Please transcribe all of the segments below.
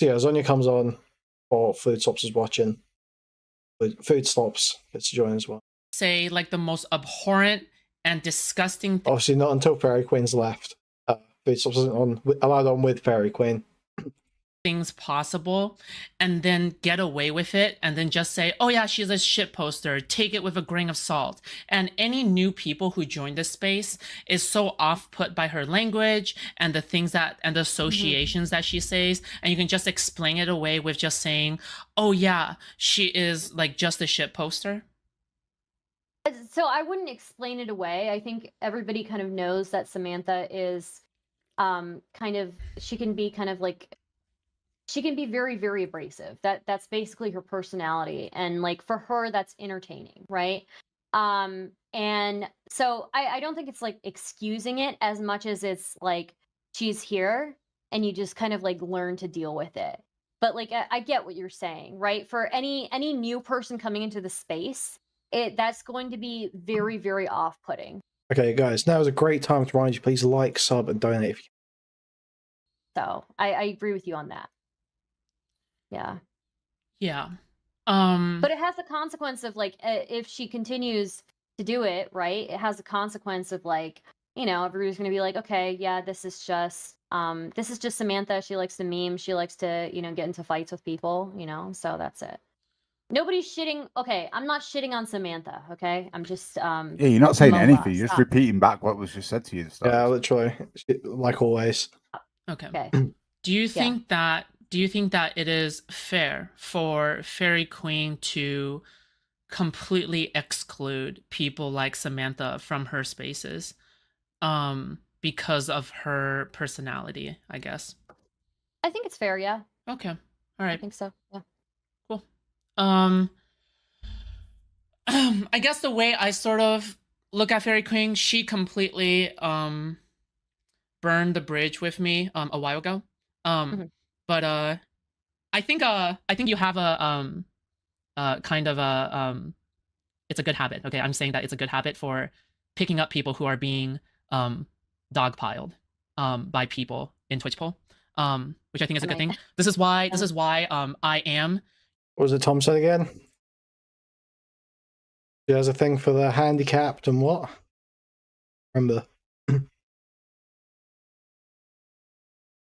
So yeah, Zonia comes on, or Foodslops is watching. Foodslops gets to join as well. Say like the most abhorrent and disgusting thing. Obviously not until Fairyqueen's left. Foodslops isn't allowed on with Fairyqueen. Things possible, and then get away with it, and then just say, oh yeah, she's a shit poster, take it with a grain of salt. And any new people who join this space is so off-put by her language and the things that, and the associations that she says, and you can just explain it away with just saying, oh yeah, she is like just a shit poster. So I wouldn't explain it away. I think everybody kind of knows that Samantha is she can be kind of like, she can be very, very abrasive. That's basically her personality. And like for her, that's entertaining, right? And so I don't think it's like excusing it as much as it's like she's here and you just kind of like learn to deal with it. But like I get what you're saying, right? For any new person coming into the space, that's going to be very, very off-putting. Okay, guys, now is a great time to remind you, please like, sub, and donate if you can. So I agree with you on that. Yeah. Yeah. But it has the consequence of like, if she continues to do it, right? It has a consequence of like, you know, everybody's going to be like, okay, yeah, this is just Samantha. She likes to meme. She likes to, you know, get into fights with people, you know, so that's it. Nobody's shitting. Okay, I'm not shitting on Samantha. Okay, I'm just yeah, you're not saying anything. You're just repeating back what was just said to you. Yeah, literally, like always. Okay. Do you think that it is fair for Fairyqueen to completely exclude people like Samantha from her spaces because of her personality, I guess? I think it's fair, yeah. Okay. All right. I think so. Yeah. Cool. I guess the way I sort of look at Fairyqueen, she completely burned the bridge with me a while ago. But I think you have a kind of a it's a good habit. Okay, I'm saying that it's a good habit for picking up people who are being dogpiled by people in Twitch poll, which I think is a good thing. This is why I am. What was it Tom said again? She has a thing for the handicapped and what? Remember? Don't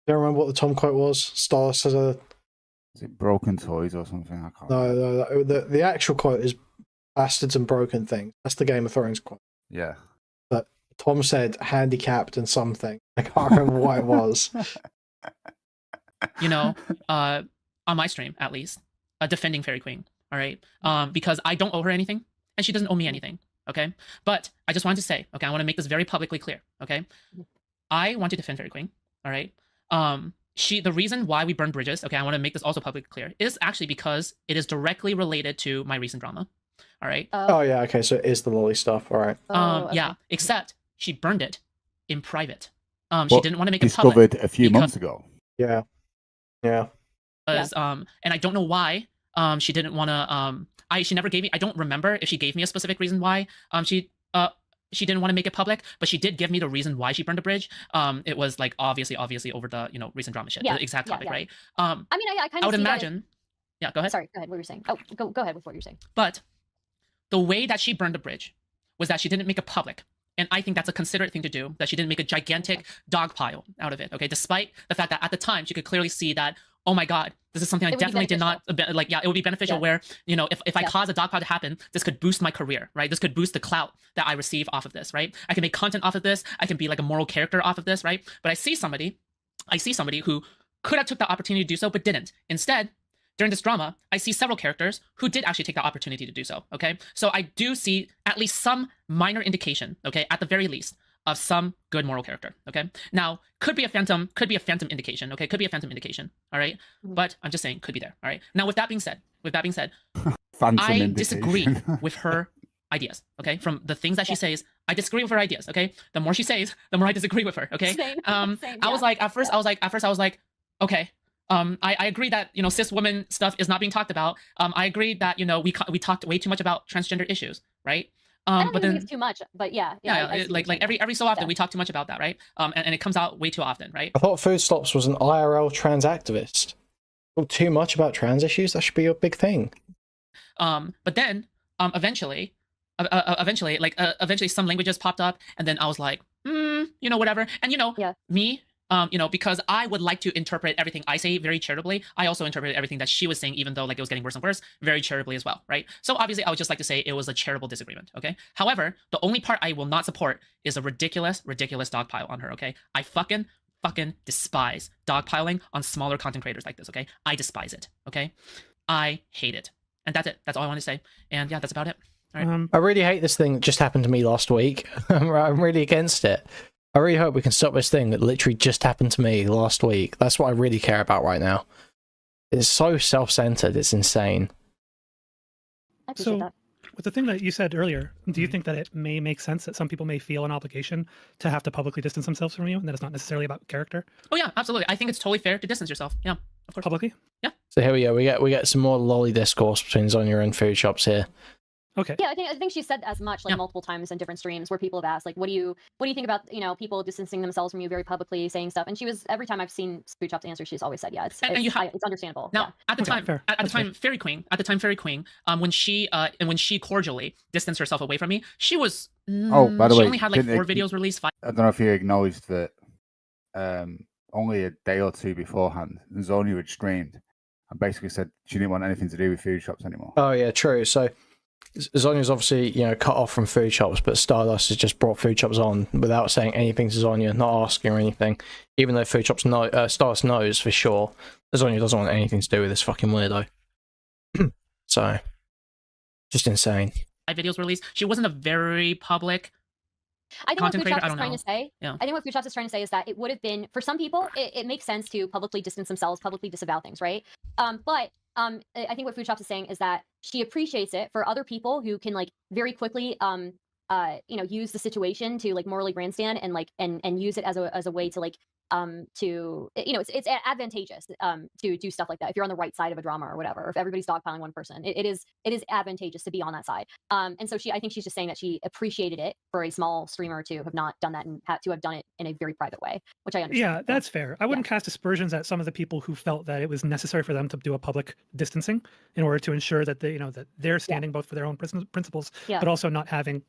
remember what the Tom quote was. Stardust has a. Is it broken toys or something? I can't. No. The actual quote is bastards and broken things. That's the Game of Thrones quote. Yeah. But Tom said handicapped and something. I can't remember what it was. You know, on my stream at least, defending Fairyqueen. All right, because I don't owe her anything, and she doesn't owe me anything. Okay, but I just wanted to say, okay, I want to make this very publicly clear. Okay, I want to defend Fairyqueen. All right. The reason why we burn bridges, okay, I want to make this also publicly clear, is actually because it is directly related to my recent drama. All right. Oh yeah, okay, so it is the lolly stuff. All right. Okay. Yeah, except she burned it in private. She didn't want to make it public. Discovered a few months ago. Yeah. And I don't know why. She didn't want to. She never gave me. I don't remember if she gave me a specific reason why. She didn't want to make it public, but she did give me the reason why she burned the bridge. it was like obviously over the recent drama shit. The exact topic, right? I mean, I kind of. I would imagine. Yeah, go ahead. Sorry, go ahead. What were you saying? Oh, go ahead with what you're saying. But the way that she burned the bridge was that she didn't make it public. And I think that's a considerate thing to do, that she didn't make a gigantic dog pile out of it, okay? Despite the fact that at the time, she could clearly see that, oh my God, this is something I definitely did not, like, yeah, it would be beneficial where, you know, if I cause a dog pile to happen, this could boost my career, right? This could boost the clout that I receive off of this, right? I can make content off of this. I can be like a moral character off of this, right? But I see somebody who could have took the opportunity to do so, but didn't. Instead, during this drama, I see several characters who did actually take the opportunity to do so, okay? So I do see at least some minor indication, okay, at the very least, of some good moral character, okay? Now, could be a phantom indication, okay? Could be a phantom indication, all right? But I'm just saying, could be there, all right? Now, with that being said, I disagree with her ideas, okay? From the things that she says, I disagree with her ideas, okay? The more she says, the more I disagree with her, okay? Same, I was like, at first I was like, okay, I agree that, you know, cis woman stuff is not being talked about. I agree that, you know, we talked way too much about transgender issues, right? I don't think it's too much, but yeah. Like every so often we talk too much about that, right? And it comes out way too often, right? I thought Foodslops was an IRL trans activist. talk too much about trans issues. That should be a big thing. But then eventually some languages popped up, and then I was like, you know, whatever. And you know, me, you know, because I would like to interpret everything I say very charitably, I also interpreted everything that she was saying, even though like it was getting worse and worse, very charitably as well, right? So obviously I would just like to say it was a charitable disagreement, okay? However, the only part I will not support is a ridiculous dogpile on her, okay? I fucking despise dogpiling on smaller content creators like this, okay? I despise it, okay? I hate it. And that's it. That's all I want to say. And yeah, that's about it. All right. I really hate this thing that just happened to me last week. I'm really against it. I really hope we can stop this thing that literally just happened to me last week. That's what I really care about right now. It's so self-centered. It's insane. I appreciate that. With the thing that you said earlier, do you think that it may make sense that some people may feel an obligation to have to publicly distance themselves from you, and that it's not necessarily about character? Oh yeah, absolutely. I think it's totally fair to distance yourself. Yeah, of course. Publicly? Yeah. So here we go. We get some more lolly discourse between Zonia and Foodslops here. Okay. Yeah, I think she said as much like multiple times in different streams where people have asked like, what do you think about, you know, people distancing themselves from you very publicly, saying stuff, and she was, every time I've seen Foodslops answer, she's always said it's understandable. Now at the time, Fairyqueen, when she cordially distanced herself away from me, she was by the way, she only had like 4 videos released. 5. I don't know if you acknowledged that only a day or two beforehand, Zonia had streamed and basically said she didn't want anything to do with Foodslops anymore. Oh yeah, true. So Zonia's obviously, you know, cut off from Foodslops, but Stardust has just brought Foodslops on without saying anything to Zonia, not asking or anything. Even though Stardust knows for sure that Zonia doesn't want anything to do with this fucking weirdo. So, just insane. 5 videos released. She wasn't a very public. I think what Foodslops is trying to say. Yeah. I think what Foodslops is trying to say is that it would have been, for some people, it makes sense to publicly distance themselves, publicly disavow things, right? But I think what Foodslops is saying is that she appreciates it for other people who can like very quickly you know, use the situation to like morally grandstand and like and use it as a way to like to, you know, it's advantageous to do stuff like that if you're on the right side of a drama or whatever, or if everybody's dogpiling one person, it is advantageous to be on that side. And so I think she's just saying that she appreciated it for a small streamer to have not done that and to have done it in a very private way, which I understand. Yeah, that's fair. I wouldn't cast aspersions at some of the people who felt that it was necessary for them to do a public distancing in order to ensure that they, you know, that they're standing both for their own principles, but also not having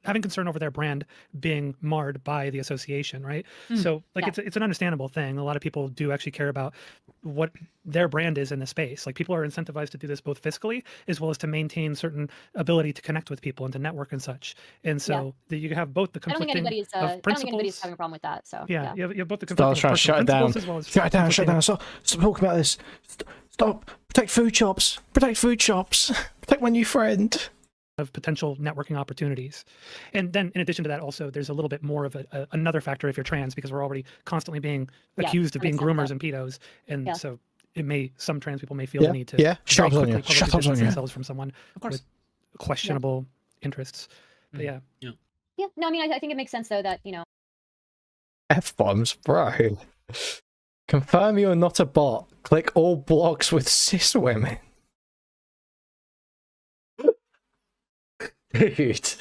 concern over their brand being marred by the association, right? So like it's an understandable thing. A lot of people do actually care about what their brand is in the space. Like people are incentivized to do this both fiscally as well as to maintain certain ability to connect with people and to network and such. And so that you have both the conflicting of principles. I don't think anybody's having a problem with that. So yeah. You have both the conflicting principles as well as shut it down. Stop talking about this. Stop. Protect Foodslops. Protect Foodslops. Protect my new friend. Of potential networking opportunities. And then in addition to that, also there's a little bit more of another factor if you're trans, because we're already constantly being accused of being groomers and pedos, and so some trans people may feel the need to shut up distance themselves from someone with questionable interests. But no, I mean I think it makes sense though that, you know, F-bombs, bro. Confirm you're not a bot. Click all blocks with cis women. Dude.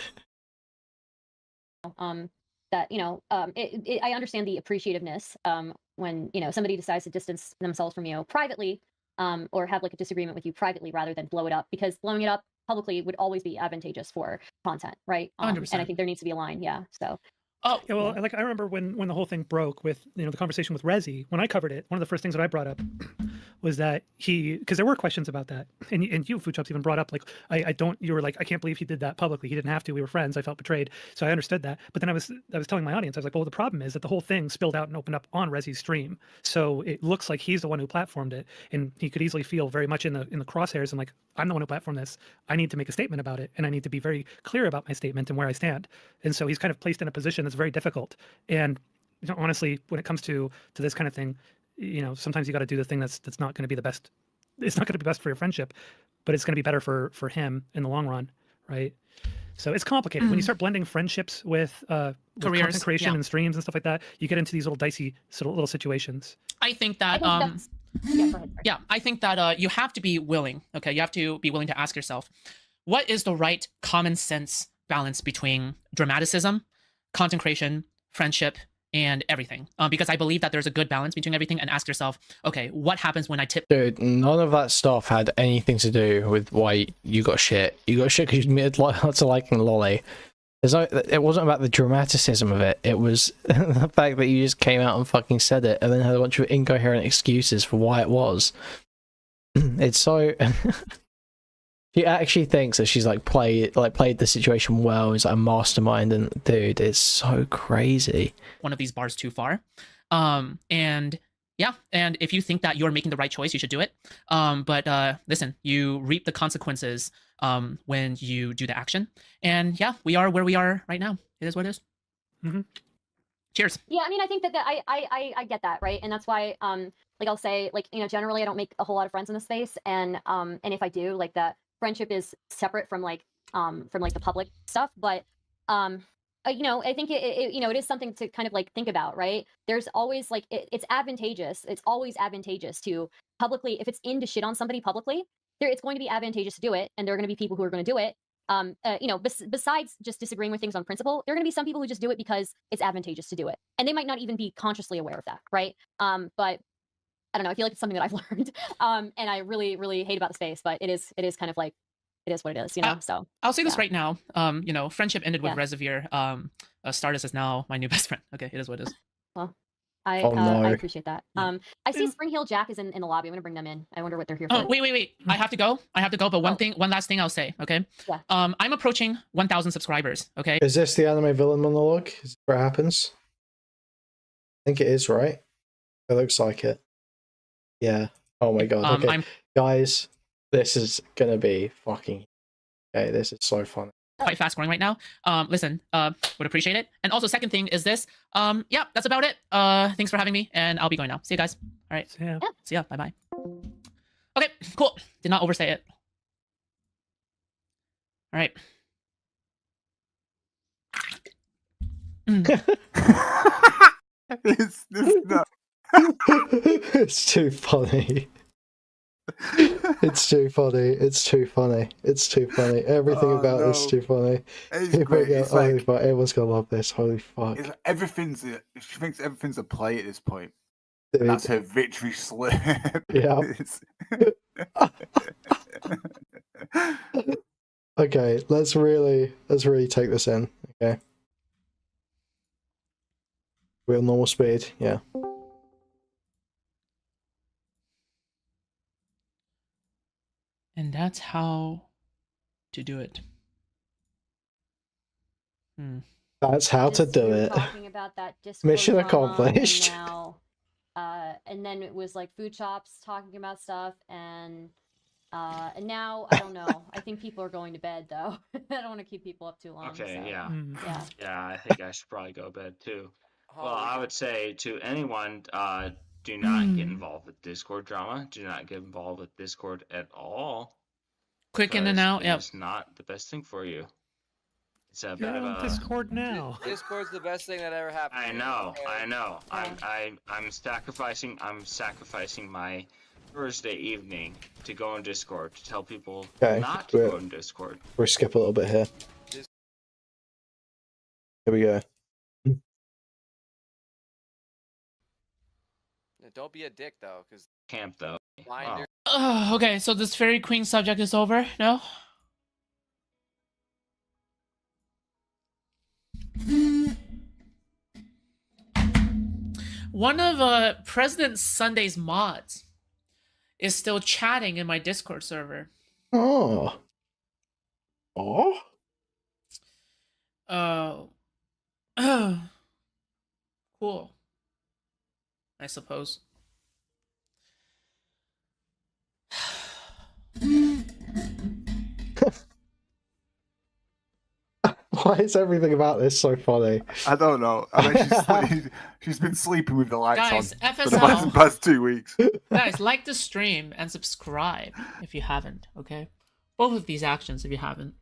That, you know, I understand the appreciativeness when, you know, somebody decides to distance themselves from you privately, or have like a disagreement with you privately rather than blow it up, because blowing it up publicly would always be advantageous for content, right? And I think there needs to be a line, so. Oh yeah, well, like I remember when the whole thing broke with, you know, the conversation with Rezi, when I covered it, one of the first things that I brought up was that because there were questions about that, and you Foodslops even brought up like you were like, I can't believe he did that publicly. He didn't have to. We were friends. I felt betrayed. So I understood that. But then I was telling my audience, I was like, well, the problem is that the whole thing spilled out and opened up on Rezi's stream. So it looks like he's the one who platformed it, and he could easily feel very much in the crosshairs and like, I'm the one who platformed this. I need to make a statement about it, and I need to be very clear about my statement and where I stand. And so he's kind of placed in a position that's very difficult. And you know, honestly, when it comes to this kind of thing, you know, sometimes you got to do the thing that's not going to be the best. It's not going to be best for your friendship, but it's going to be better for him in the long run, right? So it's complicated when you start blending friendships with content creation and streams and stuff like that. You get into these little dicey little situations. I think that I think that you have to be willing. Okay, you have to be willing to ask yourself, what is the right common sense balance between dramaticism, content creation, friendship, and everything, because I believe that there's a good balance between everything. And ask yourself, okay, what happens when I tip? Dude, none of that stuff had anything to do with why you got shit. You got shit because you admitted to liking Lolly. It wasn't about the dramaticism of it. It was the fact that you just came out and fucking said it, and then had a bunch of incoherent excuses for why it was. It's so. She actually thinks that she's played the situation well. Is like a mastermind, and dude, it's so crazy. One of these bars too far, and yeah, and if you think that you're making the right choice, you should do it. But listen, you reap the consequences when you do the action. And yeah, we are where we are right now. It is what it is. Mm-hmm. Cheers. Yeah, I mean, I think that I get that, right? And that's why like I'll say, like, you know, generally I don't make a whole lot of friends in the space, and if I do, like, that friendship is separate from like the public stuff. But you know, I think it you know, it is something to kind of like think about, right? There's always like it's advantageous. It's always advantageous to publicly, if it's in to shit on somebody publicly, it's going to be advantageous to do it, and there are going to be people who are going to do it. You know, besides just disagreeing with things on principle, there are going to be some people who just do it because it's advantageous to do it, and they might not even be consciously aware of that, right? But I don't know. I feel like it's something that I've learned, and I really, really hate about the space. But it is kind of like, it is what it is, you know. So I'll say this right now. You know, friendship ended with Reservoir. Stardust is now my new best friend. Okay, it is what it is. Well, I appreciate that. I see Spring Heel Jack is in the lobby. I'm gonna bring them in. I wonder what they're here for. Oh, wait. I have to go. But one last thing I'll say. Okay. Yeah. I'm approaching 1,000 subscribers. Okay. Is this the anime villain monologue? Is that where it happens? I think it is, right? It looks like it. Yeah. Oh my god. Okay. Guys, this is gonna be fucking. Okay, this is so funny. Quite fast growing right now. Listen, would appreciate it. And also, second thing is this. Yeah, that's about it. Thanks for having me, and I'll be going now. See you guys. All right. See ya. Bye bye. Okay, cool. Did not overstay it. All right. It's not. It's too funny. It's too funny. It's too funny. It's too funny. Everything about this is too funny. It's great. It's like, everyone's gonna love this. Holy fuck! It's like she thinks everything's a play at this point. Dude. That's her victory slip. Yeah. Okay, let's really take this in. Okay. Real normal speed. Yeah. And that's how to do it. That's how to do it. Talking about that Mission accomplished. And then it was like Food Shops talking about stuff, and now I don't know. I think people are going to bed though. I don't want to keep people up too long. Okay, so. yeah. I think I should probably go to bed too. Well, I would say to anyone, do not get involved with Discord drama. Do not get involved with Discord at all. Quick in and out. Yeah, it's not the best thing for you. It's a bit of a Discord now. Discord's the best thing that ever happened. I know. I'm sacrificing my Thursday evening to go on Discord to tell people not to go on Discord. We'll skip a little bit here. Here we go. Don't be a dick though, because camp though. Okay, so this Fairyqueen subject is over. No. One of President Sunday's mods is still chatting in my Discord server. Oh. Cool. I suppose. Why is everything about this so funny? I don't know. I mean, she's been sleeping with the lights Guys, on FSL, for the past 2 weeks. Guys, like the stream and subscribe if you haven't, okay? Both of these actions if you haven't.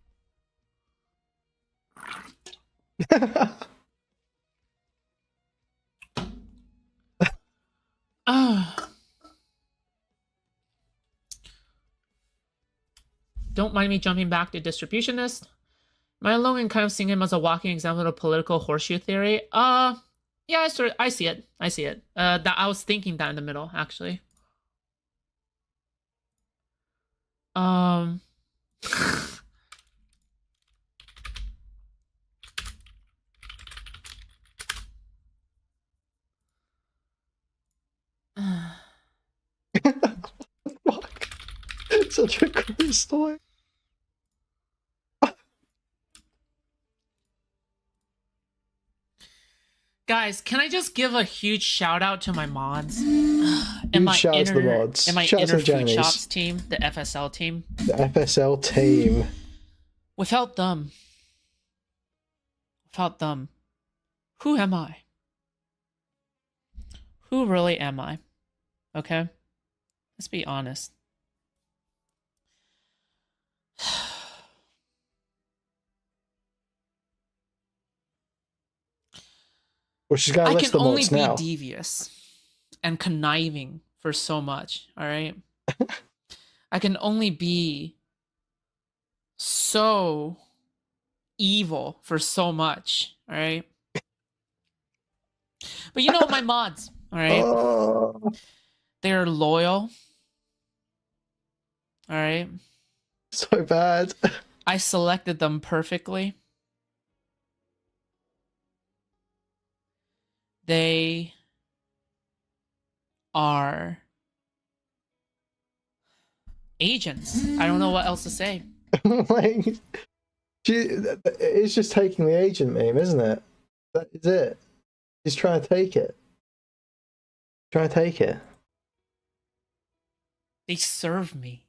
Don't mind me jumping back to distributionist. Am I alone in kind of seeing him as a walking example of political horseshoe theory? Yeah, I see it. I see it. That I was thinking that in the middle, actually. Fuck. Such a great story. Guys, can I just give a huge shout out to my mods and my shout out to the inner mods. and my Shout out to inner the food Johnnies. shops team, the FSL team. The FSL team. Without them, who am I? Who really am I? Okay, let's be honest. Well, she's got to I list can the only mods be now. devious and conniving for so much, all right? I can only be so evil for so much, all right? But you know my mods, all right? Oh, They're loyal, all right? so bad. I selected them perfectly. They are agents. I don't know what else to say. Like, it's just taking the agent meme, isn't it? That is it. He's trying to take it. Trying to take it. They serve me.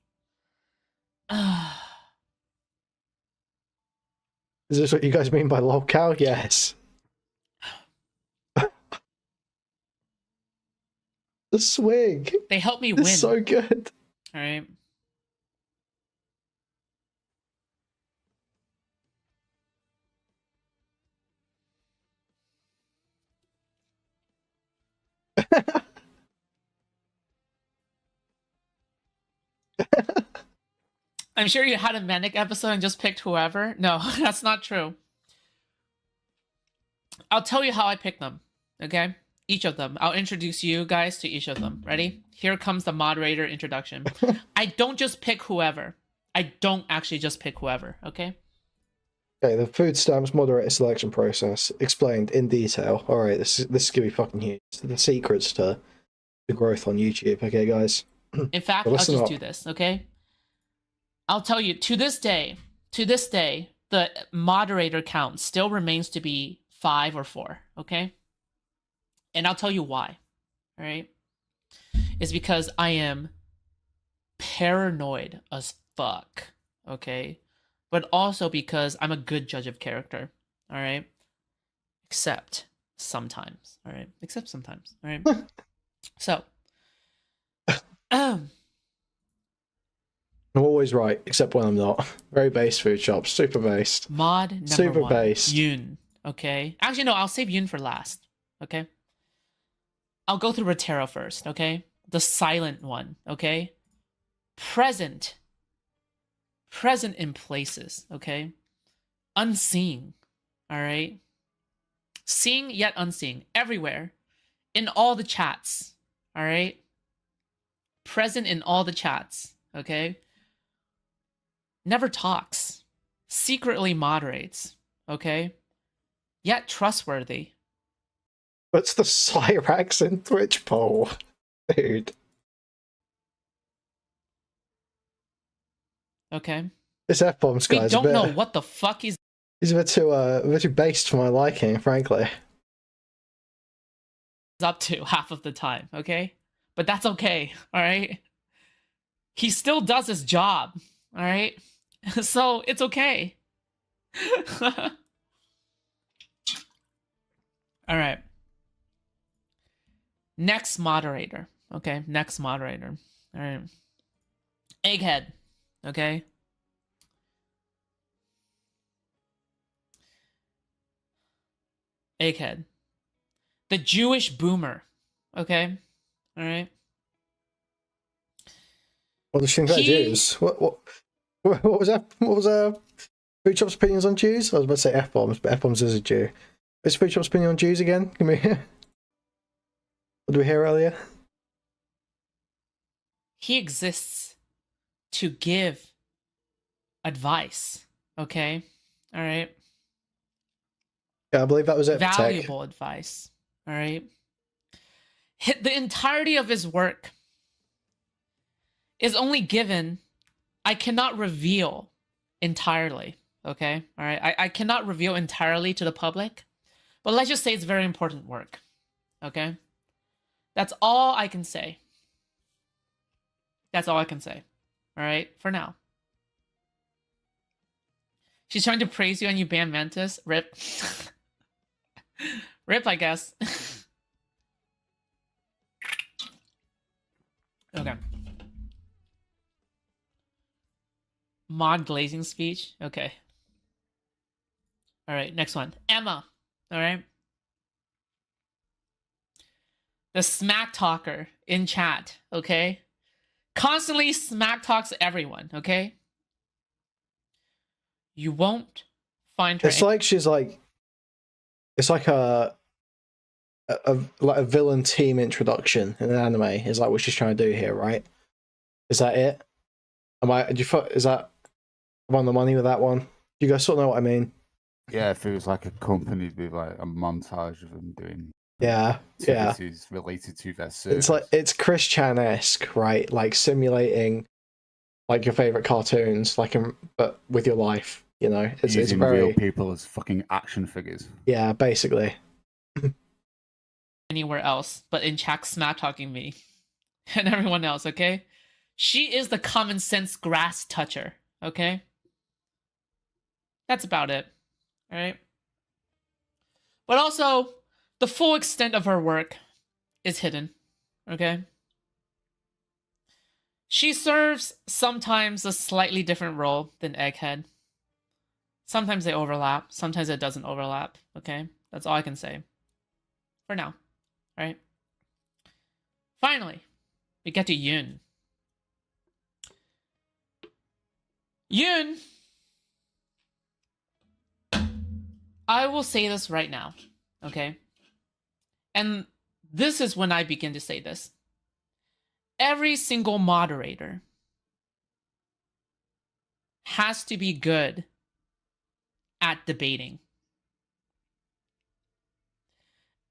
Is this what you guys mean by lolcow? Yes. The swig. They help me win. It's so good. All right. I'm sure you had a manic episode and just picked whoever. No, that's not true. I'll tell you how I picked them, okay? Each of them. I'll introduce you guys to each of them. Ready? Here comes the moderator introduction. I don't just pick whoever. I don't actually just pick whoever, okay? Okay, the food stamps moderator selection process explained in detail. All right, this is gonna be fucking huge. The secrets to the growth on YouTube. Okay, guys. In fact, Well, I'll listen just up. do this, okay? I'll tell you, to this day, the moderator count still remains to be 5 or 4, okay? And I'll tell you why, all right? It's because I am paranoid as fuck, okay? But also because I'm a good judge of character, all right? Except sometimes, all right? Except sometimes, all right? So, I'm always right, except when I'm not. Very based food shops, super based. mod number Super 1, based. Yoon, okay? Actually, no, I'll save Yoon for last, okay? I'll go through Rotero first, okay? The silent one, okay? Present in places, okay? Unseen, all right? Seeing yet unseen, everywhere, in all the chats, all right? Present in all the chats, okay? Never talks, secretly moderates, okay? Yet trustworthy. What's the Cyrax in Twitch poll? Dude. Okay. This F-bombs We guy's don't a bit, know what the fuck he's he's a bit too based for my liking, frankly. up to half of the time, okay? But that's okay, all right? He still does his job, all right? So it's okay. All right. Next moderator, okay? Next moderator, all right? Egghead, okay? Egghead. The Jewish boomer, okay? All right? What does she think about He- Jews? What was that? What was Food Shop's opinions on Jews? I was about to say F-bombs, but F-bombs is a Jew. Is Food Shop's opinion on Jews again? Can we hear? What did we hear earlier? He exists to give advice. Okay? All right? Yeah, I believe that was it. Valuable advice. All right? The entirety of his work is only given. I cannot reveal entirely. Okay? All right? I cannot reveal entirely to the public. But let's just say it's very important work. Okay? That's all I can say. That's all I can say. All right? For now. She's trying to praise you and you ban Mantis. Rip. Rip, I guess. Okay. Mod glazing speech. Okay. All right, next one. Emma. All right. The smack talker in chat. Okay. Constantly smack talks everyone. Okay. You won't find her. It's like she's like. It's like a villain team introduction in an anime. Is like what she's trying to do here, right? Is that it? Is that I'm on the money with that one? Do you guys sort of know what I mean? Yeah, if it was like accompanied with like a montage of them doing activities related to their service. It's Chris Chan-esque, right? Like simulating like your favorite cartoons, but with your life. You know, it's very real people as fucking action figures. Yeah, basically. Anywhere else, but in chat smack talking me and everyone else. Okay, she is the common sense grass toucher. Okay, that's about it. All right, but also the full extent of her work is hidden. Okay, she serves sometimes a slightly different role than Egghead. Sometimes they overlap. Sometimes it doesn't overlap. Okay? That's all I can say. For now. Alright? Finally, we get to Yoon. Yoon! I will say this right now. Okay? And this is when I begin to say this. Every single moderator has to be good at debating.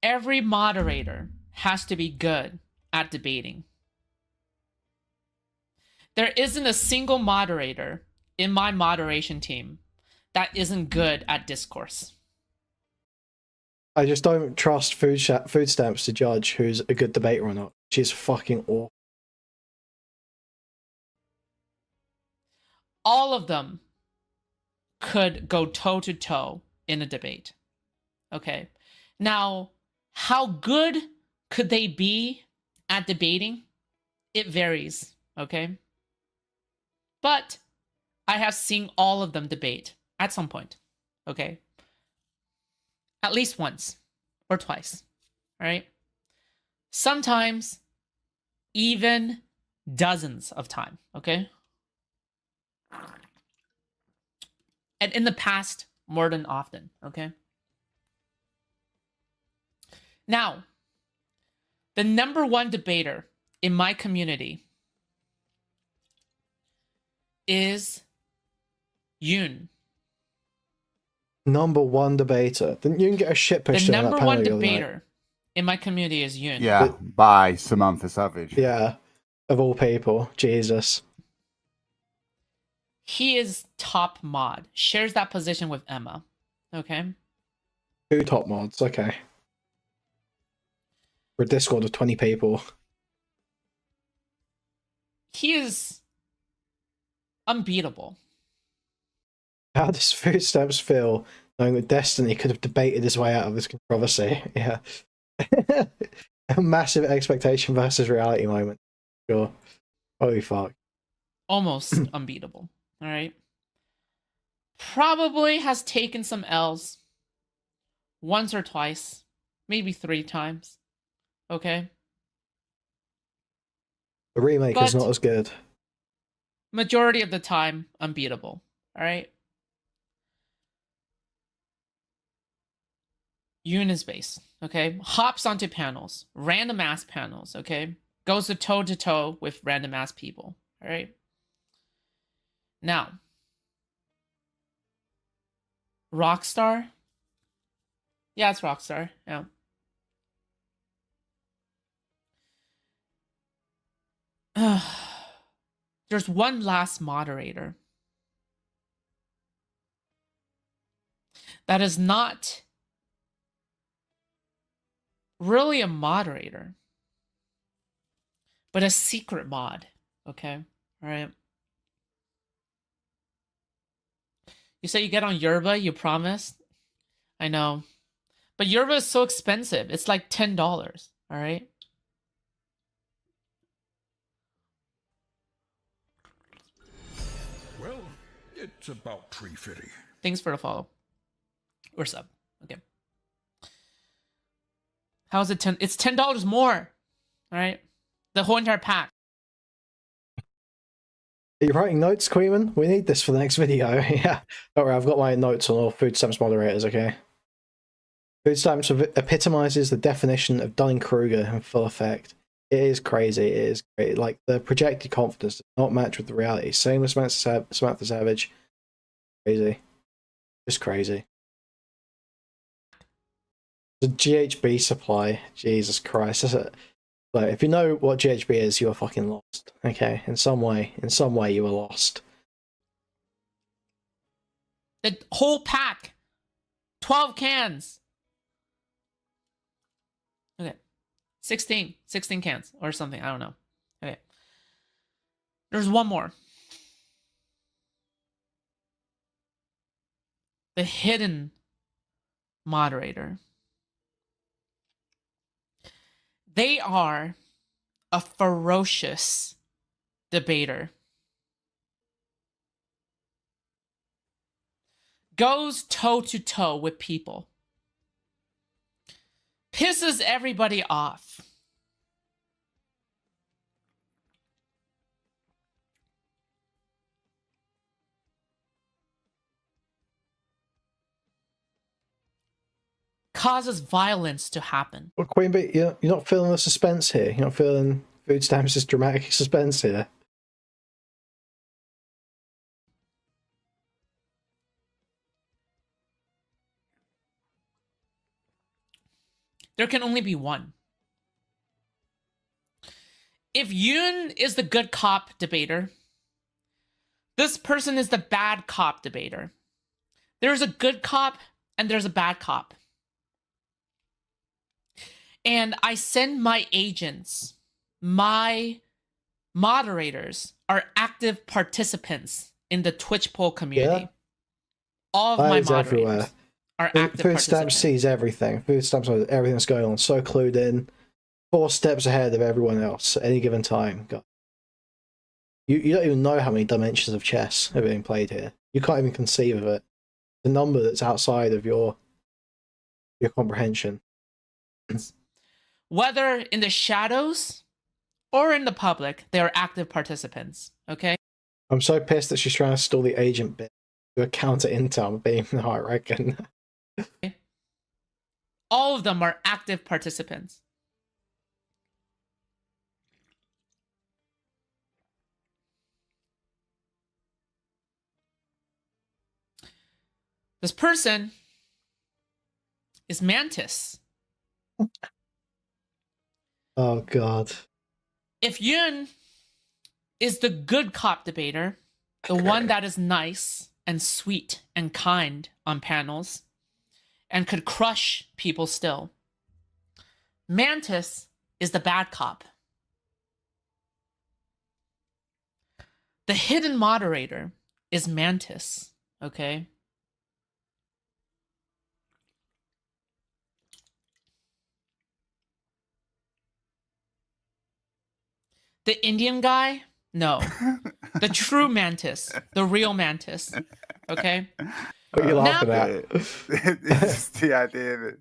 Every moderator has to be good at debating. There isn't a single moderator in my moderation team that isn't good at discourse. I just don't trust Food Stamps to judge who's a good debater or not. She's fucking awful. All of them could go toe-to-toe in a debate. Okay. Now, how good could they be at debating? It varies. Okay. But I have seen all of them debate at some point. Okay. At least once or twice. All right. Sometimes even dozens of times. Okay. And in the past, more than often, okay? Now, the #1 debater in my community is Yoon. #1 debater. Didn't you get a shit The pushed in that panel #1 the other night? debater in my community is Yoon. Yeah, by Samantha Savage. Yeah, of all people. Jesus. He is top mod. Shares that position with Emma. Okay? 2 top mods, okay. For a Discord of 20 people. He is unbeatable. How does Food Stamps feel knowing that Destiny could have debated his way out of this controversy? Yeah. A massive expectation versus reality moment. Sure. Holy fuck. Almost unbeatable. All right. Probably has taken some L's once or twice, maybe 3 times. Okay. The remake is not as good. Majority of the time, unbeatable. All right. Yoon is base, okay? Hops onto panels, random ass panels, okay? Goes to toe with random ass people, all right? Now, Rockstar? Yeah, it's Rockstar, yeah. There's one last moderator that is not really a moderator, but a secret mod, okay? All right. You say you get on Yerba, you promised? I know. But Yerba is so expensive. It's like $10, all right? Well, it's about tree fitting. Thanks for the follow. Or sub. Okay. How is it 10? It's $10 more. All right. The whole entire pack. Are you writing notes, Kuihman? We need this for the next video. Yeah. Don't worry, I've got my notes on all Food Stamps moderators, okay? Food Stamps epitomizes the definition of Dunning-Kruger in full effect. It is crazy. It is great. Like, the projected confidence does not match with the reality. Same with Samantha Savage. Crazy. Just crazy. The GHB supply. Jesus Christ. Like, if you know what GHB is, you are fucking lost. Okay? In some way you are lost. The whole pack. 12 cans. Okay. 16 cans or something. I don't know. Okay. There's one more. The hidden moderator. They are a ferocious debater. Goes toe to toe with people. Pisses everybody off. Causes violence to happen. Well, Queen Bee, you're not feeling the suspense here. You're not feeling Food Stamps' dramatic suspense here. There can only be one. If Yoon is the good cop debater, this person is the bad cop debater. There's a good cop and there's a bad cop. And I send my agents, my moderators are active participants in the Twitch poll community. Yeah. All of my moderators everywhere. Are active Food Stamps sees everything. Food Stamps knows everything that's going on. So clued in. 4 steps ahead of everyone else at any given time. God. You don't even know how many dimensions of chess are being played here. You can't even conceive of it. The number that's outside of your comprehension. Whether in the shadows or in the public, they are active participants. Okay? I'm so pissed that she's trying to stall the agent bit to a counter intel being no, I reckon. All of them are active participants. This person is Mantis. Oh, God. If Yoon is the good cop debater, the one that is nice and sweet and kind on panels and could crush people still, Mantis is the bad cop. The hidden moderator is Mantis, okay? The Indian guy? No. The true Mantis. The real Mantis. Okay? What are you laughing at? It's the idea that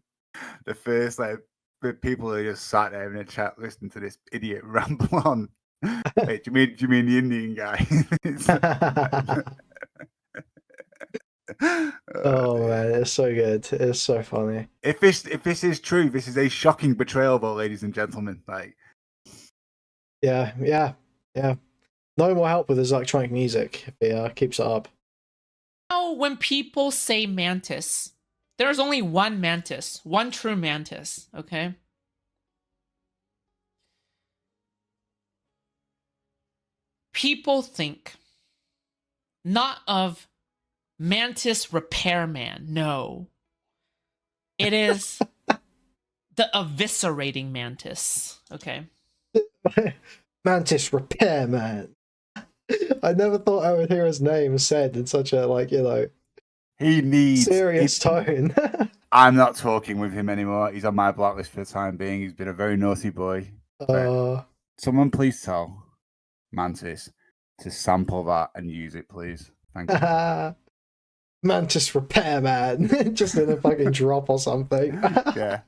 the first, like, the people who just sat there in a chat listening to this idiot ramble on. Wait, do you mean the Indian guy? Oh man, it's so good. It's so funny. If this is true, this is a shocking betrayal, though, ladies and gentlemen. Like, Yeah. No more help with his electronic music if he keeps it up. Now, when people say mantis, there's only one mantis, one true mantis, okay? People think not of mantis repairman, no. It is the eviscerating mantis, okay? Mantis Repairman. I never thought I would hear his name said in such a, like, you know, he needs serious tone. I'm not talking with him anymore. He's on my blacklist for the time being. He's been a very naughty boy. Someone please tell Mantis to sample that and use it, please. Thank you. Mantis Repairman. Just in a fucking drop or something. Yeah.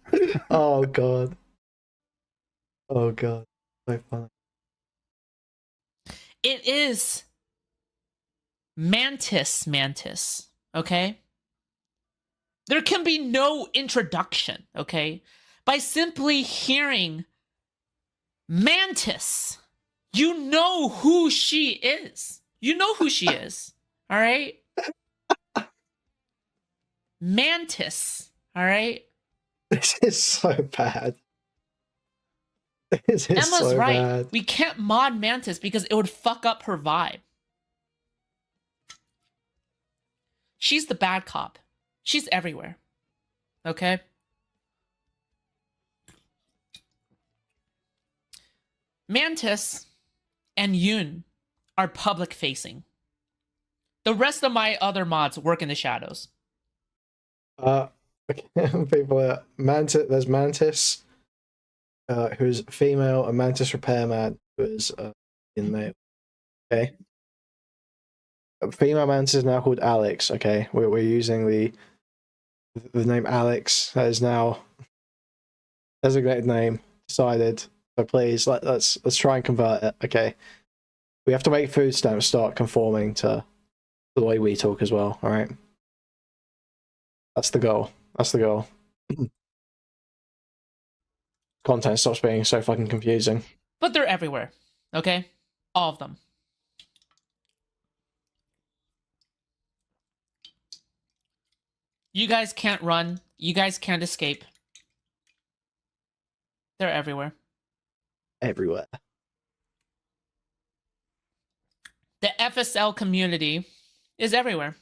Oh god. Oh god. So funny. It is mantis, okay? There can be no introduction, okay? By simply hearing mantis, you know who she is. You know who she is, all right? Mantis, all right? This is so bad. This is Emma's so right. bad. We can't mod Mantis because it would fuck up her vibe. She's the bad cop. She's everywhere. Okay? Mantis and Yoon are public facing. The rest of my other mods work in the shadows. People, Mantis. There's Mantis, who's female, and Mantis Repairman, who is in male. Okay. A female Mantis is now called Alex. Okay, we're using the name Alex. That is now designated name. Decided. So please let's try and convert it. Okay. We have to make food stamps start conforming to the way we talk as well. All right. That's the goal. That's the goal. Content stops being so fucking confusing. But they're everywhere. Okay? All of them. You guys can't run. You guys can't escape. They're everywhere. Everywhere. The FSL community is everywhere.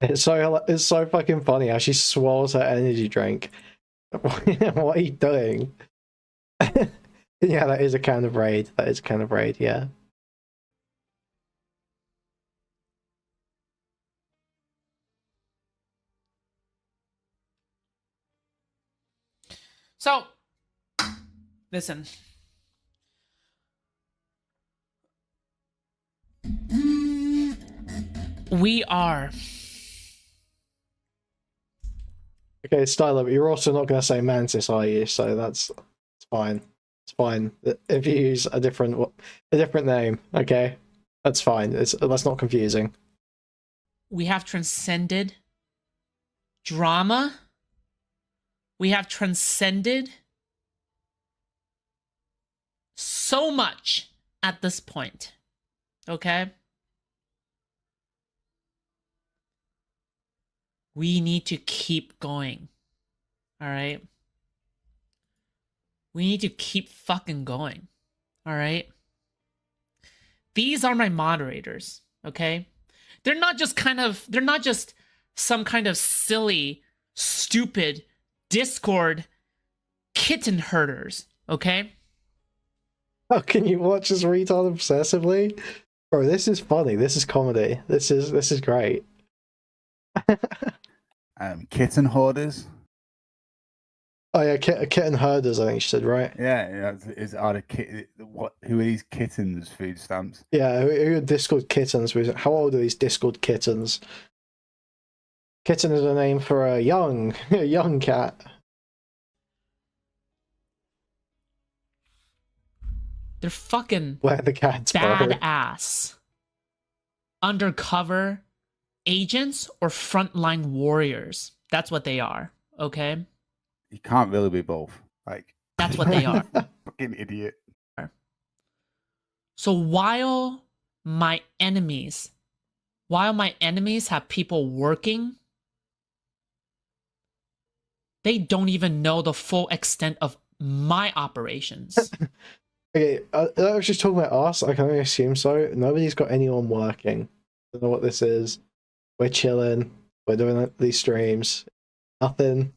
It's so fucking funny how she swallows her energy drink. What are you doing? Yeah, that is a kind of raid. That is a kind of raid, yeah. So, listen. We are. Okay, Styler, but you're also not going to say Mantis, are you? So that's fine. It's fine. If you use a different name, okay, that's fine. That's not confusing. We have transcended drama. We have transcended so much at this point. Okay? We need to keep going. Alright? We need to keep fucking going. Alright? These are my moderators. Okay? They're not just some kind of silly, stupid Discord kitten herders. Okay? How can you watch this retard obsessively? Bro, this is funny. This is comedy. This is great. Kitten hoarders. Oh yeah, kitten herders. I think she said, right? Yeah. Who are these kittens? Food stamps. Yeah, who are Discord kittens? How old are these Discord kittens? Kitten is a name for a young cat. They're fucking Where the cats, bro? badass undercover agents or frontline warriors. That's what they are, okay? You can't really be both. Like, That's what they are. fucking idiot. So while my enemies have people working, they don't even know the full extent of my operations. Okay, I was just talking about us. I can only assume so. Nobody's got anyone working. I don't know what this is. We're chilling. We're doing these streams. Nothing.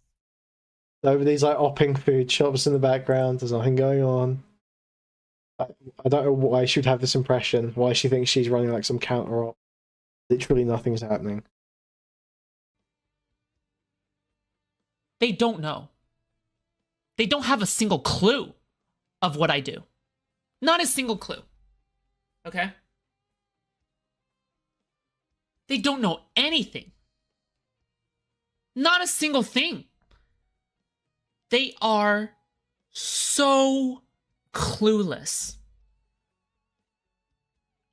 Nobody's like opping food shops in the background. There's nothing going on. I don't know why she would have this impression. Why she thinks she's running like some counter op. Literally nothing's happening. They don't know. They don't have a single clue of what I do. Not a single clue. Okay? They don't know anything. Not a single thing. They are so clueless.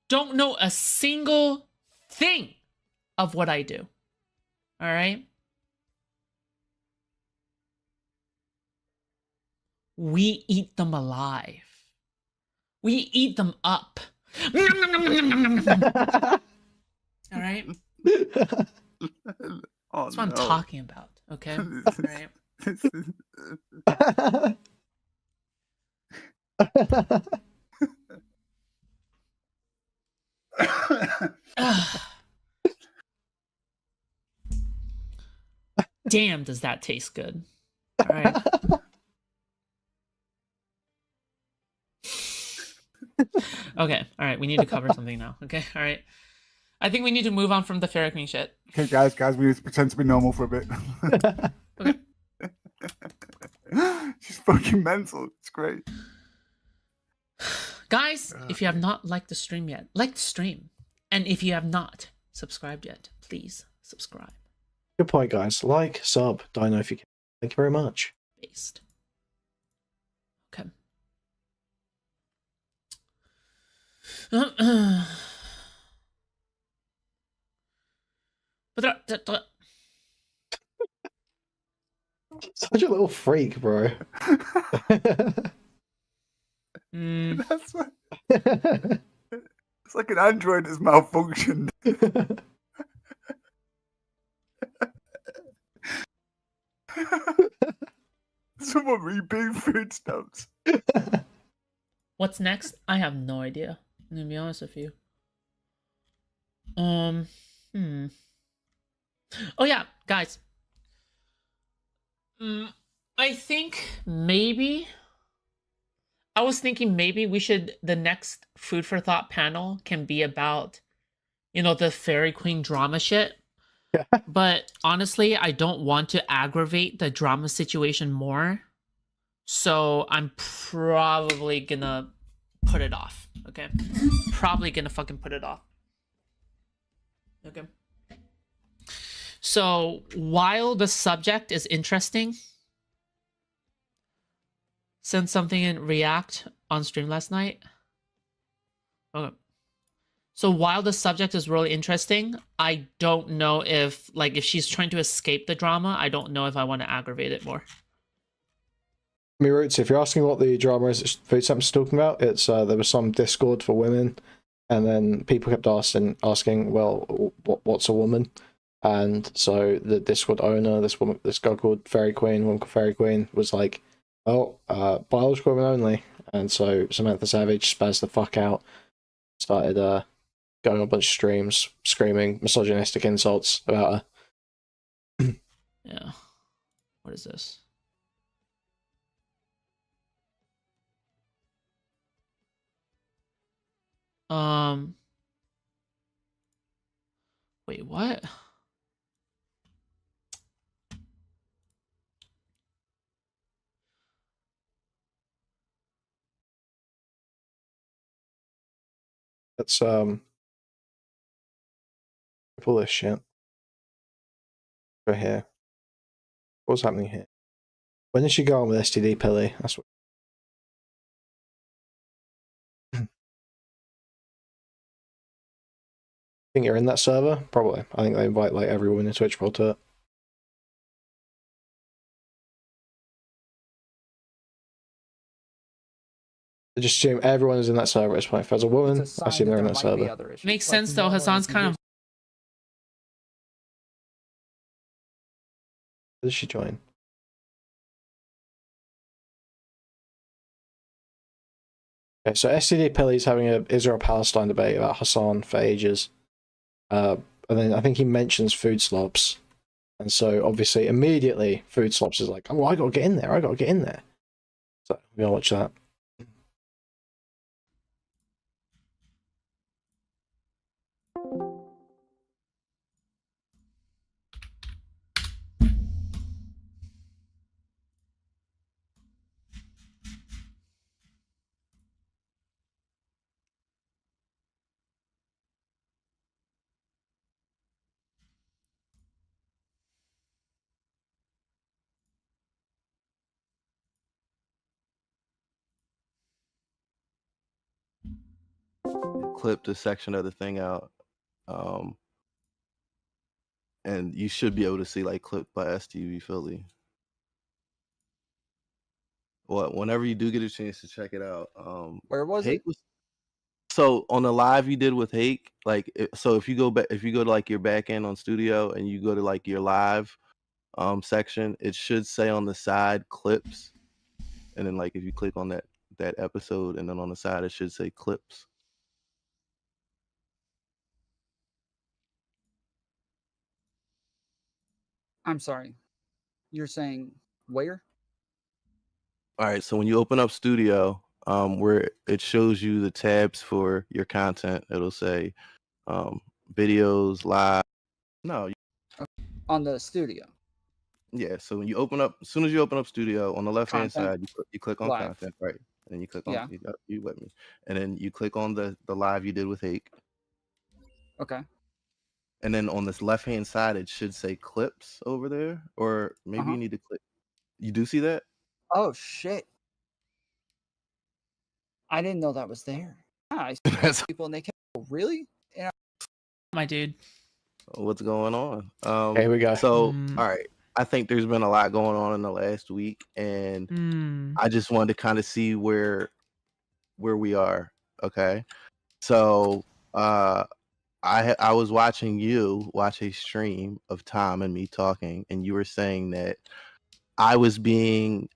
Don't know a single thing of what I do. All right? We eat them alive. We eat them up. All right? Oh, That's what I'm talking about, okay? All right? Damn, does that taste good. All right. Okay, all right, we need to cover something now. Okay, all right. I think we need to move on from the Fairyqueen shit. Okay, guys, we need to pretend to be normal for a bit. Okay. She's fucking mental. It's great. Guys, if you have not liked the stream yet, like the stream. And if you have not subscribed yet, please subscribe. Good point, guys. Like, sub, Dino if you can. Thank you very much. Based. Okay. Such a little freak, bro. That's what... It's like an android that's malfunctioned. Someone reboot Foodslops. What's next? I have no idea. I'm gonna be honest with you. Oh yeah, guys. I think maybe I was thinking maybe we should, the next Food for Thought panel can be about, you know, the Fairyqueen drama shit. But honestly, I don't want to aggravate the drama situation more. So I'm probably gonna put it off. Okay? Probably gonna fucking put it off. Okay. So while the subject is interesting, sent something in React on stream last night. Okay. So while the subject is really interesting, I don't know if, like, if she's trying to escape the drama, I don't know if I want to aggravate it more. Me Roots, if you're asking what the drama is Foodslops talking about, it's there was some Discord for women, and then people kept asking, well, what's a woman? And so the Discord owner, this girl called Fairyqueen, woman called Fairyqueen, was like, oh, biological women only. And so Samantha Savage spazzed the fuck out, started going on a bunch of streams, screaming misogynistic insults about her. Yeah. What is this? Wait, what? Let's pull this shit. Go here. What's happening here? When did she go on with STD Pilly? That's what. think you're in that server? Probably. I think they invite like everyone in Twitch Pro to it. I just assume everyone is in that server at this point. If there's a woman, I assume they're in that server. Makes sense though. Hassan's kind of. Did she join? Okay, so SCD Pilly's having a Israel-Palestine debate about Hassan for ages. And then I think he mentions Foodslops. And so obviously immediately Foodslops is like, oh, I gotta get in there, I gotta get in there. So we're gonna watch that. Clipped a section of the thing out, and you should be able to see like clipped by STV Philly. Well, whenever you do get a chance to check it out, where was it? So on the live you did with Hake, like so if you go back, if you go to like your back end on Studio and you go to like your live section, it should say on the side clips, and then like if you click on that episode, and then on the side it should say clips. I'm sorry. You're saying where? All right, so when you open up Studio, where it shows you the tabs for your content, it'll say videos, live. No. On the Studio. Yeah, so when you open up, as soon as you open up Studio, on the left-hand side, you click on live. content, right? And then you click on, Yeah. you with me. And then you click on the live you did with Hake. Okay. And then on this left-hand side, it should say clips over there, or maybe you need to click. You do see that? Oh shit! I didn't know that was there. Yeah, I see people and they can really. Yeah. My dude. What's going on? Here we go. So, all right. I think there's been a lot going on in the last week, and I just wanted to kind of see where we are. Okay. So, I was watching you watch a stream of Tom and me talking, and you were saying that I was being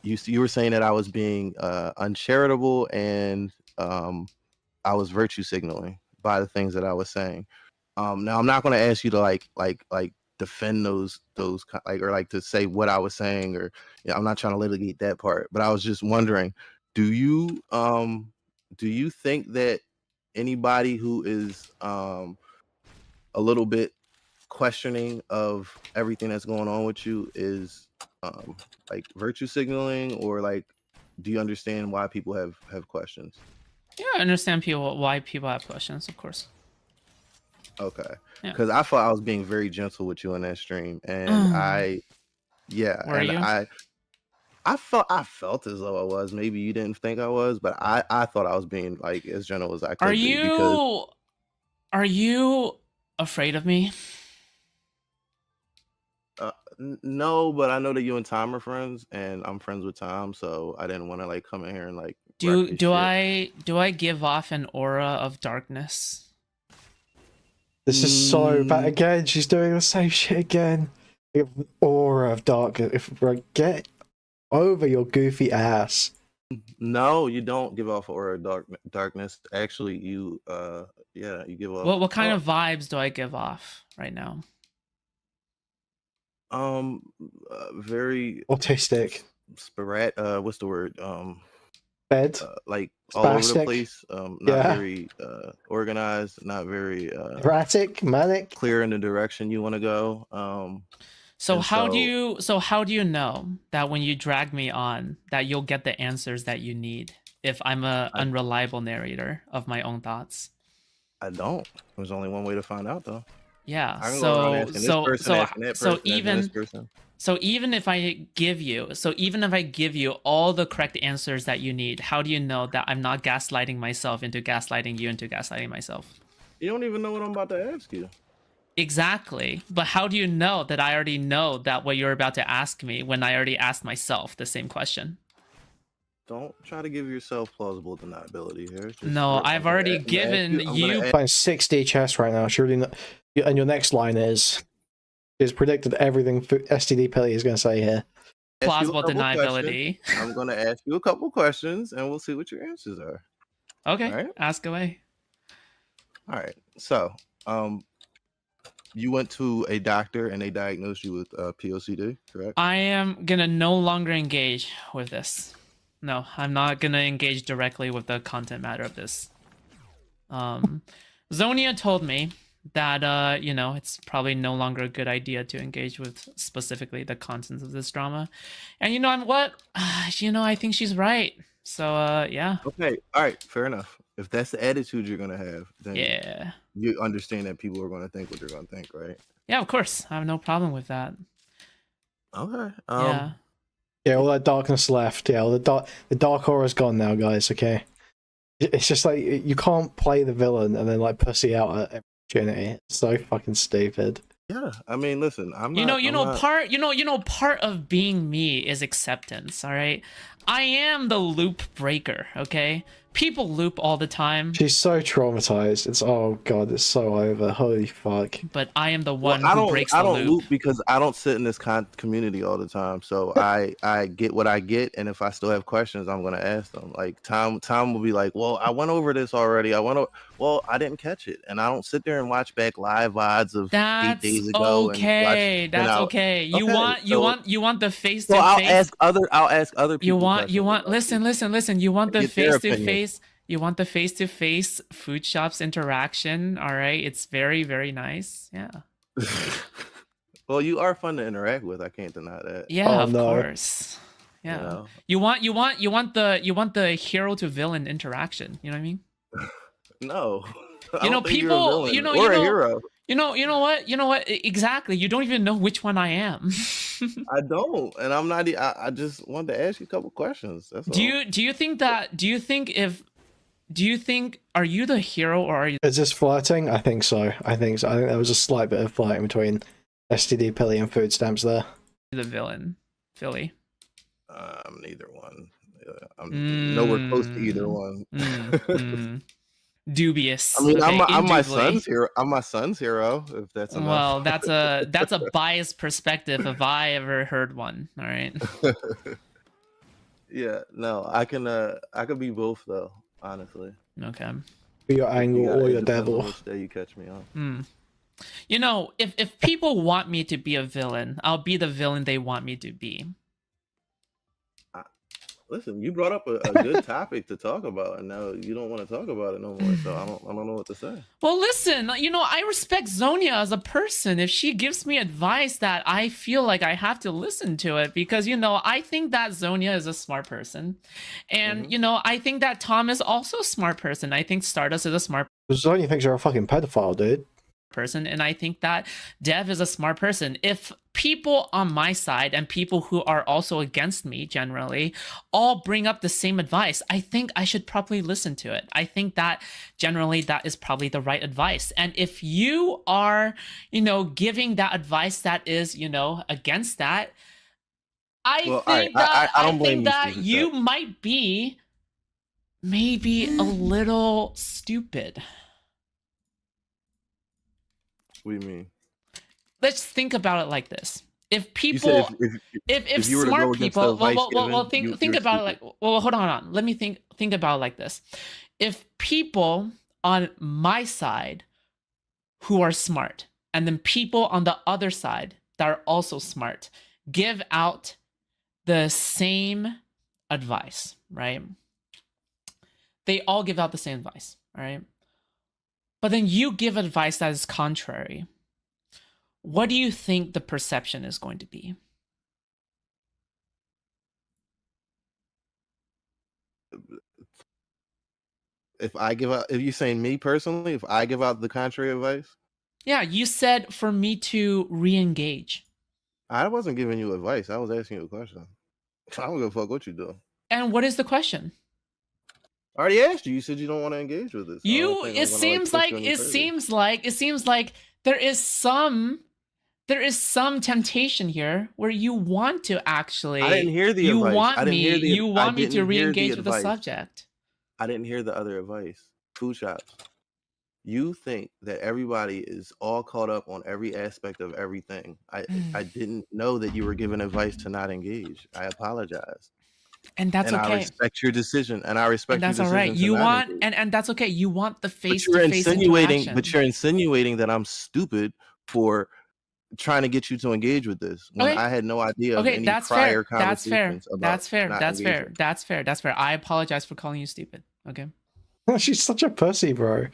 you were saying that I was being uncharitable, and I was virtue signaling by the things that I was saying. Now I'm not going to ask you to like defend those like, or like to say what I was saying, or I'm not trying to litigate that part, but I was just wondering, do you think that anybody who is a little bit questioning of everything that's going on with you is like virtue signaling, or like, do you understand why people have questions? Yeah, I understand why people have questions, of course. Okay. Yeah. Because I thought I was being very gentle with you in that stream, and Were you? I felt as though I was. Maybe you didn't think I was, but I thought I was being like as gentle as I could. Are you afraid of me? No, but I know that you and Tom are friends, and I'm friends with Tom, so I didn't want to like come in here and like. Do I give off an aura of darkness? This is so bad. Again, she's doing the same shit again. Aura of darkness. Get over your goofy ass. No, you don't give off aura of darkness. Actually, you you give off. What kind of vibes do I give off right now? Very autistic. Sporadic. What's the word? Bed. Like spastic. All over the place. Not very organized. Not very erratic, manic. Clear in the direction you want to go. So how do you know that when you drag me on that you'll get the answers that you need if I'm a unreliable narrator of my own thoughts? I don't. There's only one way to find out, though. Yeah. So even if I give you all the correct answers that you need, how do you know that I'm not gaslighting myself into gaslighting you into gaslighting myself? You don't even know what I'm about to ask you. Exactly. But how do you know that I already know that what you're about to ask me when I already asked myself the same question? Don't try to give yourself plausible deniability here. No, I've already given you. Playing 6D chess right now. Surely, and your next line is predicted everything STD Pilly is going to say here. Plausible deniability. I'm going to ask you a couple questions, and we'll see what your answers are. Okay, right? Ask away. All right. So, you went to a doctor and they diagnosed you with POCD, correct? I am going to no longer engage with this. No, I'm not going to engage directly with the content matter of this. Zonia told me that, you know, it's probably no longer a good idea to engage with specifically the contents of this drama. And you know what? You know, I think she's right. So, yeah. Okay. All right. Fair enough. If that's the attitude you're going to have, then yeah, you understand that people are going to think what they're going to think, right? Yeah, of course. I have no problem with that. Okay. Yeah. Yeah, all that darkness left. Yeah, all the dark horror's gone now, guys. Okay. It's just like you can't play the villain and then like pussy out at every opportunity. It's so fucking stupid. Yeah, I mean, listen, part of being me is acceptance. All right, I am the loop breaker. Okay, people loop all the time. She's so traumatized. It's oh god, it's so over. Holy fuck. But I am the one who breaks the loop. I don't loop because I don't sit in this community all the time. So I get what I get, and if I still have questions, I'm gonna ask them. Like Tom will be like, "Well, I went over this already. Well, I didn't catch it," and I don't sit there and watch back live VODs of 8 days ago. Okay, that's okay. You want the face to face. I'll ask other people. You want listen. You want the face to face. You want the face to face food shops interaction. All right, it's very, very nice. Yeah. Well, you are fun to interact with. I can't deny that. Yeah, of course. Yeah. You know? You want the hero to villain interaction. You know what I mean? No. You know, people. You know. A hero. You know what? Exactly. You don't even know which one I am. I don't, and I'm not. I just wanted to ask you a couple questions. That's all. Do you think are you the hero or are you? Is this flirting? I think so. I think there was a slight bit of flirting between STD Pilly and Food Stamps there. The villain, Philly. I'm neither one. I'm nowhere close to either one. Dubious. I mean, okay, I'm my son's hero. I'm my son's hero. If that's enough. Well, that's a biased perspective if I ever heard one. All right. Yeah. No, I can be both though. Honestly. Okay. Be your angle or your devil. Which day you catch me on. You know, if people want me to be a villain, I'll be the villain they want me to be. Listen, you brought up a good topic to talk about, and now you don't want to talk about it no more. So I don't know what to say. Well, listen, you know, I respect Zonia as a person. If she gives me advice that I feel like I have to listen to it, because you know, I think that Zonia is a smart person, and you know, I think that Tom is also a smart person. I think Stardust is a smart. Zonia thinks you're a fucking pedophile, dude. Person, and I think that Dev is a smart person. If people on my side and people who are also against me generally all bring up the same advice, I think I should probably listen to it. I think that generally that is probably the right advice. And if you are, you know, giving that advice that is, you know, against that, I think that you might be maybe a little stupid. What do you mean? Let's think about it like this. If people, if smart people, think about it like, well, hold on. Let me think about it like this. If people on my side who are smart, and then people on the other side that are also smart, give out the same advice, right? They all give out the same advice, right? But then you give advice that is contrary. What do you think the perception is going to be? If you're saying me personally, if I give out the contrary advice? Yeah, you said for me to re-engage. I wasn't giving you advice. I was asking you a question. I don't give a fuck what you do. And what is the question? I already asked you. You said you don't want to engage with this. It seems like there is some temptation here where you want to actually. I didn't hear the advice. You want me to re-engage with the subject. I didn't hear the other advice. Food shops. You think that everybody is all caught up on every aspect of everything. I didn't know that you were giving advice to not engage. I apologize. And that's okay. I respect your decision, and I respect your decision. That's all right. You want, and that's okay. You want the face-to-face interaction. But you're insinuating that I'm stupid for trying to get you to engage with this when I had no idea of any prior conversations about That's fair. I apologize for calling you stupid. Okay. She's such a pussy, bro.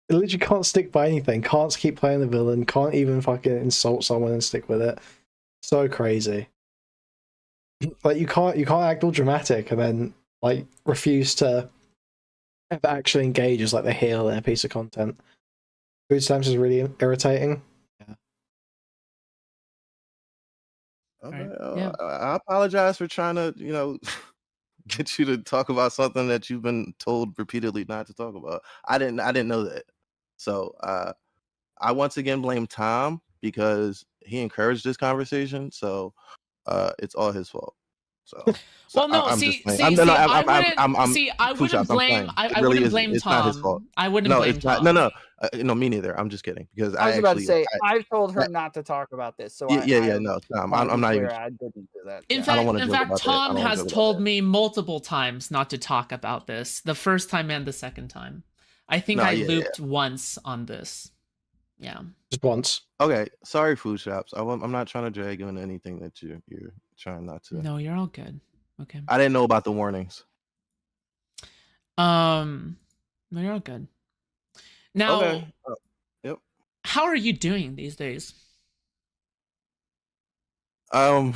It literally can't stick by anything. Can't keep playing the villain. Can't even fucking insult someone and stick with it. So crazy. Like you can't act all dramatic and then like refuse to actually engage as like the heel in a piece of content. Food stamps is really irritating. Yeah. Okay. I apologize for trying to, get you to talk about something that you've been told repeatedly not to talk about. I didn't know that. So I once again blame Tom because he encouraged this conversation. So it's all his fault. So well, no, I wouldn't blame it's Tom. Not his fault. I wouldn't blame Tom. No, me neither. I'm just kidding because I was about to say I've told her not to talk about this. So no, Tom, I'm not even. I didn't do that. In fact, Tom has told me multiple times not to talk about this. The first time and the second time. I think I looped once on this. Yeah. Just once. Okay. Sorry, Food Shops. I'm not trying to drag you into anything that you're trying not to. No, you're all good. Okay. I didn't know about the warnings. No, you're all good. Now, okay. Yep. How are you doing these days? That's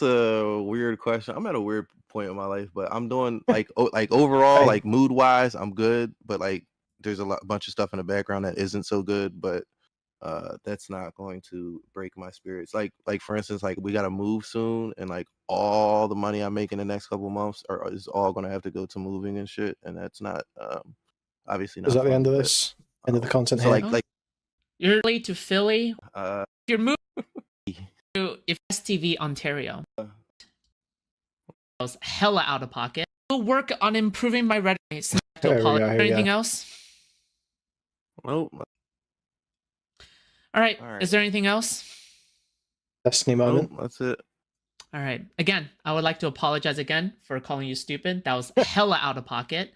a weird question. I'm at a weird point in my life, but I'm doing like overall, like mood wise, I'm good. But like, there's a bunch of stuff in the background that isn't so good. But that's not going to break my spirits. Like for instance, like we got to move soon, and like all the money I make in the next couple of months is all going to have to go to moving and shit, and that's not obviously not. Is that the end of this? End of the content so here? Like you're late to Philly. You're moving to STV Ontario. I was hella out of pocket. We'll work on improving my Reddit. Anything else? Nope. All right. Is there anything else? Destiny moment. Nope, that's it. All right. Again, I would like to apologize again for calling you stupid. That was hella out of pocket.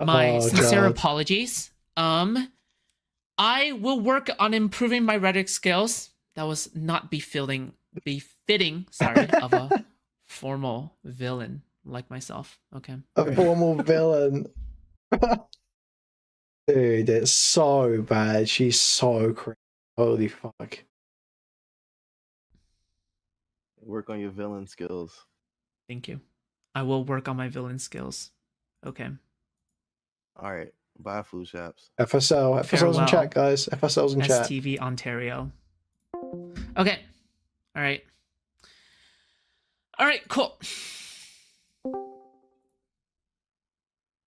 My sincere apologies. I will work on improving my rhetoric skills. That was not befitting, of a formal villain like myself. Okay. A formal villain. Dude, it's so bad. She's so crazy. Holy fuck. Work on your villain skills. Thank you. I will work on my villain skills. Okay. All right. Bye, Food Shops. FSL's in chat, guys. FSL's in chat. STV Ontario. Okay. All right. All right, cool.